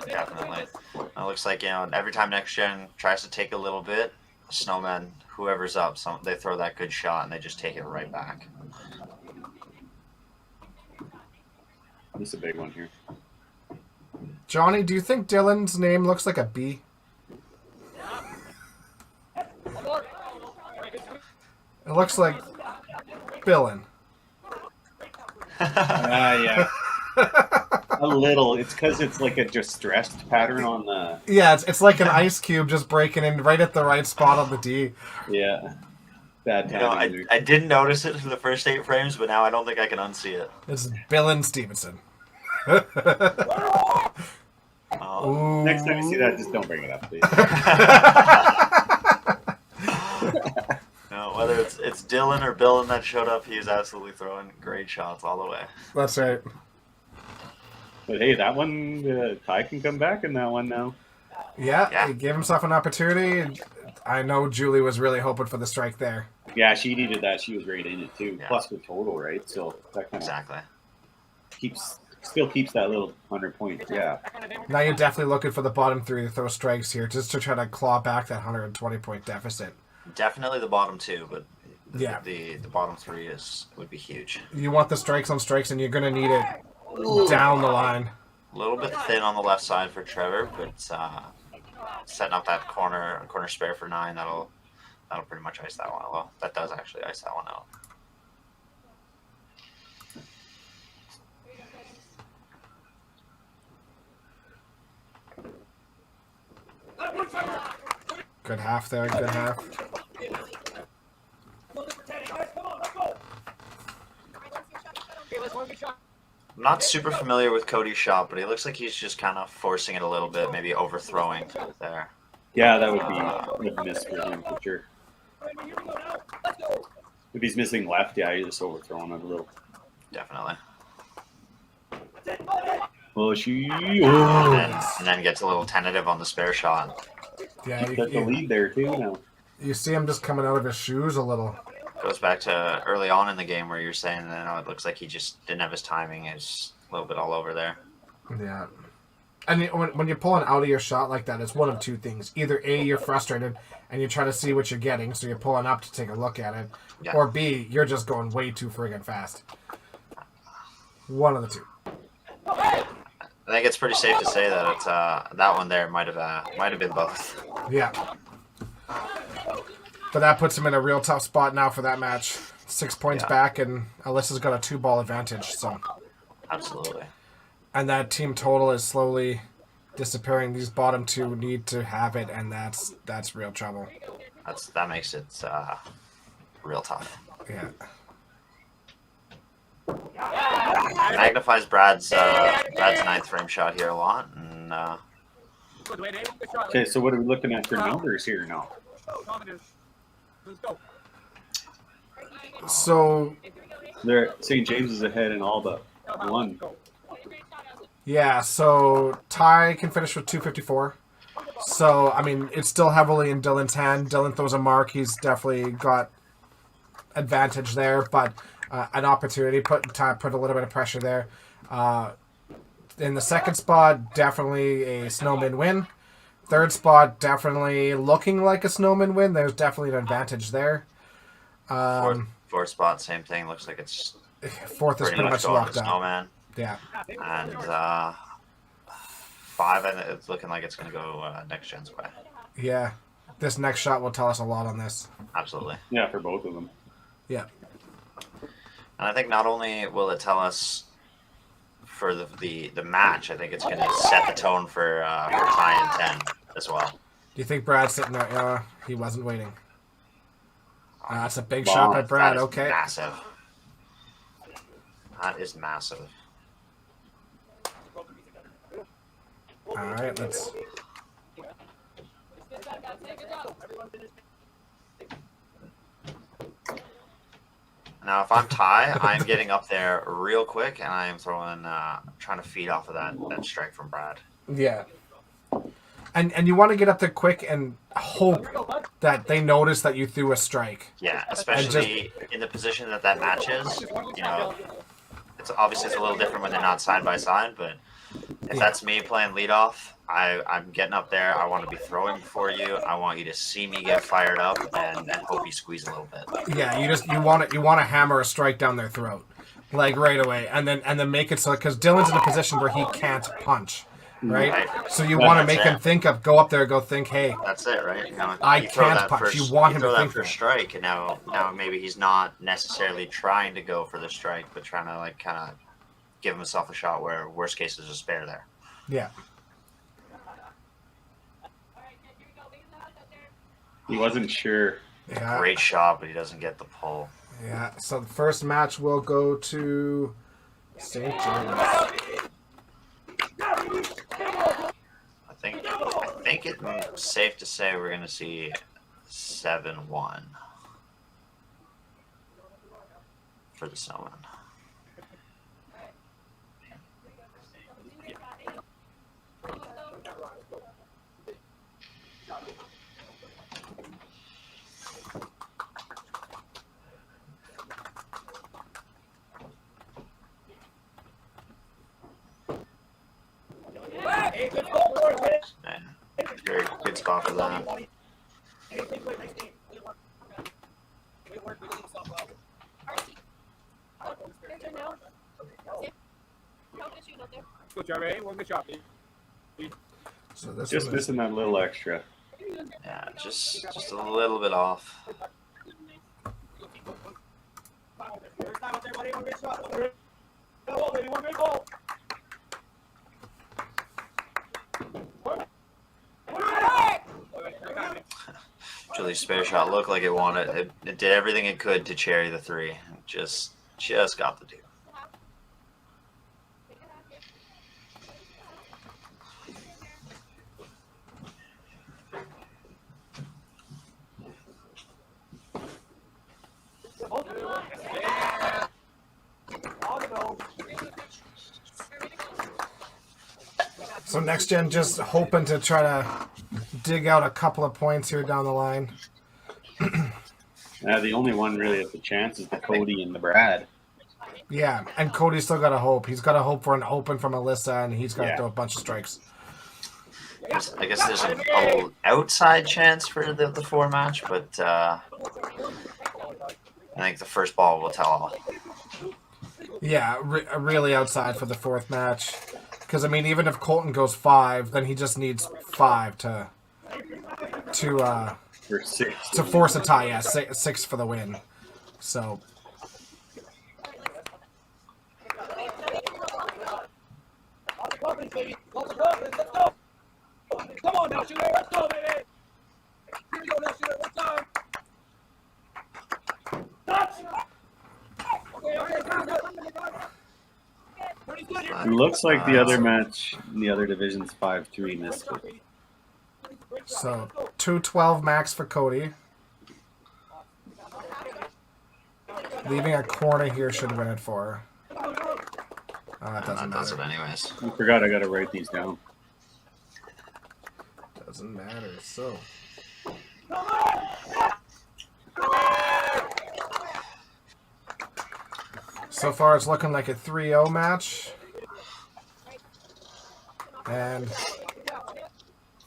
definitely. It looks like, every time NextGen tries to take a little bit, Snowmen, whoever's up, they throw that good shot and they just take it right back. This is a big one here. Johnny, do you think Dylan's name looks like a B? It looks like Billin. Yeah. A little. It's because it's like a distressed pattern on the... Yeah, it's like an ice cube just breaking in right at the right spot on the D. Yeah. Bad timing. I didn't notice it for the first 8 frames, but now I don't think I can unsee it. It's Billin Stevenson. Oh. Next time you see that, just don't bring it up, please. No, whether it's Dylan or Billin that showed up, he's absolutely throwing great shots all the way. That's right. But hey, that one, Ty can come back in that one now. Yeah, he gave himself an opportunity. I know Julie was really hoping for the strike there. Yeah, she needed that. She was right in it too. Yeah. Plus with total, right? So that kind of Exactly. still keeps that little 100 points. Yeah. Now you're definitely looking for the bottom 3 to throw strikes here, just to try to claw back that 120-point deficit. Definitely the bottom 2, but Yeah. the bottom 3 would be huge. You want the strikes on strikes, and you're going to need it down the line. A little bit thin on the left side for Trevor, but setting up that corner spare for 9, that'll pretty much ice that one. Well, that does actually ice that one out. Good half there, good half. I'm not super familiar with Cody's shot, but he looks like he's just kind of forcing it a little bit, maybe overthrowing there. Yeah, that would be a miss for him for sure. If he's missing left, yeah, he's just overthrowing it a little. Definitely. Well, she And then gets a little tentative on the spare shot. Yeah, got the lead there too now. you see him just coming out of his shoes a little. Goes back to early on in the game where you're saying that it looks like he just didn't have his timing. It's a little bit all over there. Yeah. And when you're pulling out of your shot like that, it's one of two things. Either A, you're frustrated and you try to see what you're getting, so you're pulling up to take a look at it. Yeah. Or B, you're just going way too friggin' fast. One of the two. I think it's pretty safe to say that it's that one there might have been both. Yeah. But that puts him in a real tough spot now for that match. 6 points back, and Alyssa's got a 2-ball advantage. So. Absolutely. And that team total is slowly disappearing. These bottom 2 need to have it, and that's real trouble. That makes it real tough. Yeah. Magnifies Brad's 9th frame shot here a lot, and Okay, so what are we looking at for numbers here now? So There, St. James is ahead in all but one. yeah, so Ty can finish with 254. So I mean, it's still heavily in Dylan's hand. Dylan throws a mark. He's definitely got advantage there, but an opportunity put a little bit of pressure there. In the second spot, definitely a Snowman win. Third spot, definitely looking like a Snowman win. There's definitely an advantage there. fourth spot, same thing. Looks like it's Fourth is pretty much going locked to up. Snowman. Yeah. And 5, and it's looking like it's going to go NextGen's way. Yeah. This next shot will tell us a lot on this. Absolutely. Yeah, for both of them. Yeah. And I think not only will it tell us for the match, I think it's going to set the tone for Ty and 10 as well. Do you think Brad's sitting there? He wasn't waiting. That's a big shot by Brad. That is Okay. massive. That is massive. All right, let's. Now, if I'm Ty, I'm getting up there real quick, and I am trying to feed off of that strike from Brad. Yeah. And you want to get up there quick and hope that they notice that you threw a strike. Yeah, especially in the position that match is. You know, it's a little different when they're not side by side, but if that's me playing leadoff, I'm getting up there. I want to be throwing for you. I want you to see me get fired up and hope you squeeze a little bit. Yeah, you want to hammer a strike down their throat, like right away, and then make it so because Dylan's in a position where he can't punch, right? So you want to make him go up there, think, hey, that's it, right? You know, I can't punch. You want him to think for strike, and now maybe he's not necessarily trying to go for the strike, but trying to like kind of give himself a shot where worst case is a spare there. Yeah. He wasn't sure. Yeah. Great shot, but he doesn't get the pull. Yeah. So the first match will go to St. James. I think it's safe to say we're going to see 7-1 for the Snowmen. Very good spot for that. So this Just missing that little extra. Yeah, just a little bit off. Julie's spare shot looked like it wanted. It did everything it could to cherry the three. Just got the two. So NextGen just hoping to try to dig out a couple of points here down the line. The only one really with the chance is the Cody and the Brad. Yeah, and Cody's still got to hope. He's got to hope for an open from Alyssa, and he's got to throw a bunch of strikes. I guess there's a outside chance for the 4 match, but I think the first ball will tell all. Yeah, really outside for the 4th match. Because, I mean, even if Colton goes 5, then he just needs 5 to For 6. to force a tie. Yeah, 6 for the win. So... Come on now, shooter. Let's go, baby. Here we go now, shooter. What's time? Touch. Okay. It looks like the other match in the other division's 5-3 missed it. So, 212 max for Cody. Leaving a corner here should win it for her. That doesn't That does it matter. anyways. I forgot I got to write these down. Doesn't matter. So, so far it's looking like a 3-0 match. And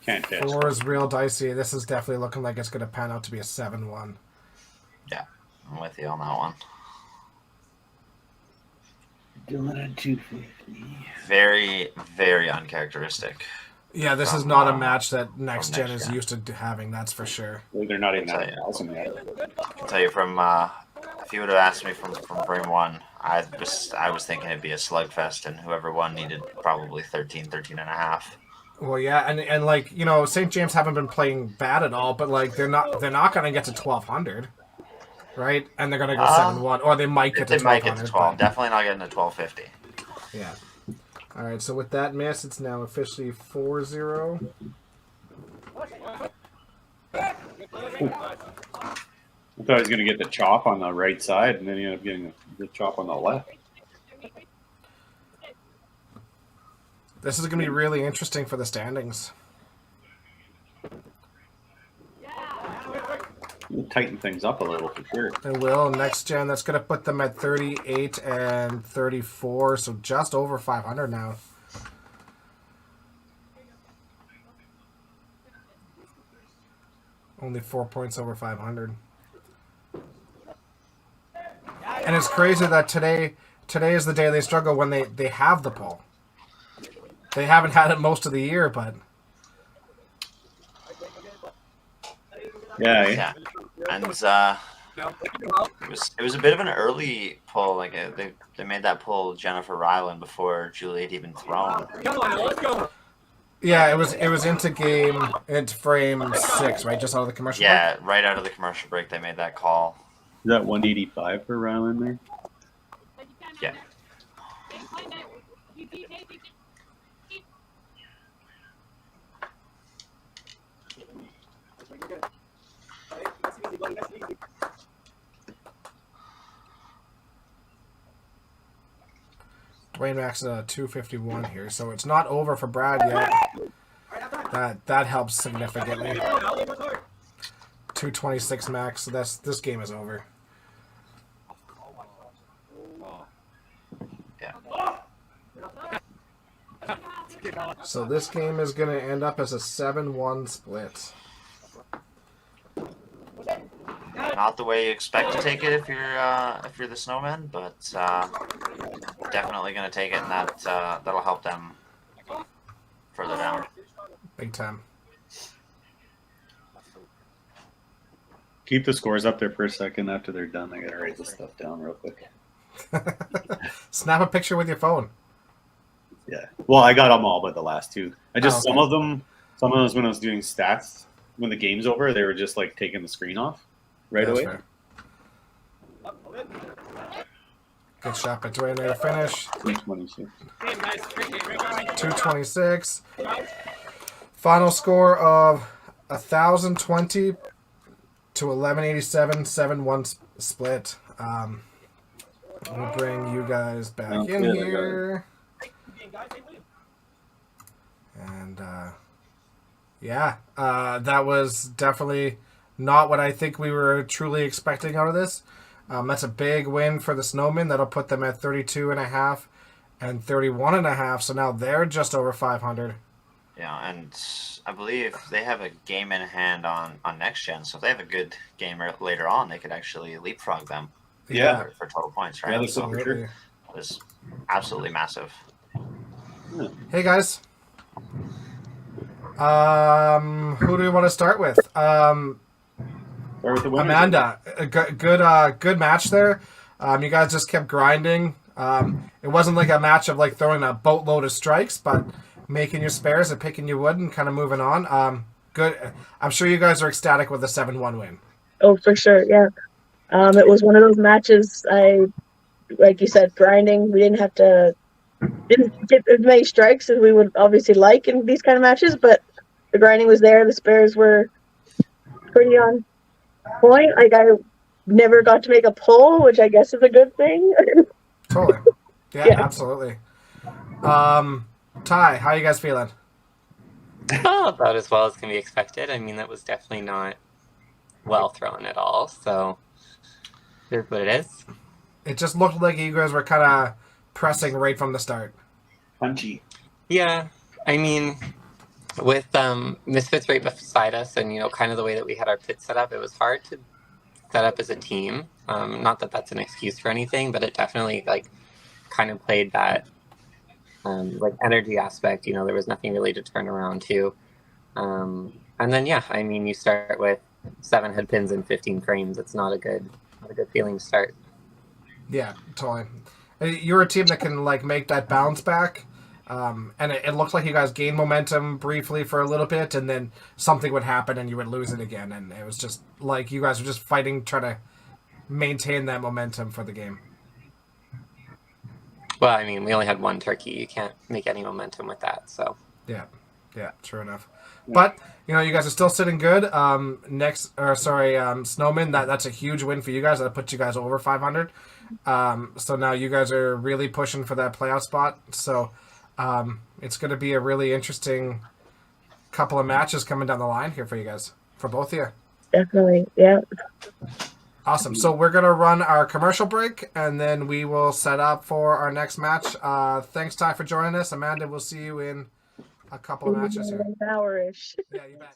Can't catch. 4 is real dicey. This is definitely looking like it's going to pan out to be a 7-1. Yeah, I'm with you on that one. Dylan at 250. Very, very uncharacteristic. Yeah, this is not a match that NextGen is used to having, that's for sure. Well, they're not even that awesome yet. I can tell you from if you would have asked me from frame 1, I was thinking it'd be a slugfest, and whoever won needed probably 13 and a half. Well, yeah, and like, you know, St. James haven't been playing bad at all, but like they're not going to get to 1200, right? And they're going to go 7-1, or they might get to 1200. They might get to 12. Definitely not getting to 1250. Yeah. All right, so with that miss, it's now officially 4-0. I thought he was going to get the chop on the right side, and then he ended up getting the chop on the left. This is going to be really interesting for the standings. It'll tighten things up a little for sure. It will. Next gen, that's going to put them at 38 and 34, so just over 500 now. Only 4 points over 500. And it's crazy that today is the day they struggle when they have the pull. They haven't had it most of the year, but Yeah. And it was a bit of an early pull. Like they made that pull Jennifer Ryland before Julie had even thrown. Come on, let's go. yeah, it was into frame 6, right? Just out of the commercial. Yeah, right out of the commercial break, they made that call. Is that 185 for Ryland there? Yeah. Dwayne Max is at 251 here, so it's not over for Brad yet. That helps significantly. 226 max. So this game is over. Yeah. So this game is going to end up as a 7-1 split. Not the way you expect to take it if you're the Snowmen, but definitely going to take it, and that'll help them further down. Big time. Keep the scores up there for a second. After they're done, I gotta write this stuff down real quick. Snap a picture with your phone. Yeah. Well, I got them all but the last two. Okay. Some of those when I was doing stats, when the game's over, they were just like taking the screen off right That's away. fair. Good shot by Dwayne there to finish. 226. 226. Final score of 1,020 to 1187, 7-1 split. We'll bring you guys back in here. And that was definitely not what I think we were truly expecting out of this. That's a big win for the Snowmen. That'll put them at 32.5 and 31.5. So now they're just over 500. Yeah, and I believe they have a game in hand on NextGen, so if they have a good game later on, they could actually leapfrog them. Yeah. For total points, right? Yeah, that's So for sure. it was absolutely massive. Hey guys. Who do we want to start with? Start with the winners. Amanda, a good match there. You guys just kept grinding. It wasn't like a match of like throwing a boatload of strikes, but making your spares and picking your wood and kind of moving on. Good. I'm sure you guys are ecstatic with the 7-1 win. Oh, for sure, yeah. It was one of those matches. Like you said, grinding. We didn't get as many strikes as we would obviously like in these kind of matches, but the grinding was there. The spares were pretty on point. Like I never got to make a pull, which I guess is a good thing. Totally. Yeah. Absolutely. Ty, how you guys feeling? Oh, about as well as can be expected. I mean, that was definitely not well thrown at all. So here's what it is. It just looked like you guys were kind of pressing right from the start. Punchy. Yeah, I mean, with Misfits right beside us, and kind of the way that we had our pit set up, it was hard to set up as a team. Not that that's an excuse for anything, but it definitely kind of played that energy aspect. There was nothing really to turn around to. And then I mean, you start with 7 head pins and 15 frames. It's not a good feeling to start. Yeah, totally. You're a team that can make that bounce back. And it looked like you guys gained momentum briefly for a little bit, and then something would happen and you would lose it again. And it was just like you guys were just fighting, trying to maintain that momentum for the game. Well, I mean, we only had one turkey. You can't make any momentum with that. So Yeah. Yeah, true enough. But you know, you guys are still sitting good. Snowmen. That's a huge win for you guys. That puts you guys over 500. So now you guys are really pushing for that playoff spot. So it's going to be a really interesting couple of matches coming down the line here for you guys, for both of you. Definitely, yeah. Awesome. So we're going to run our commercial break, and then we will set up for our next match. Thanks, Ty, for joining us. Amanda, we'll see you in a couple of matches here. An hour-ish. Yeah, you bet.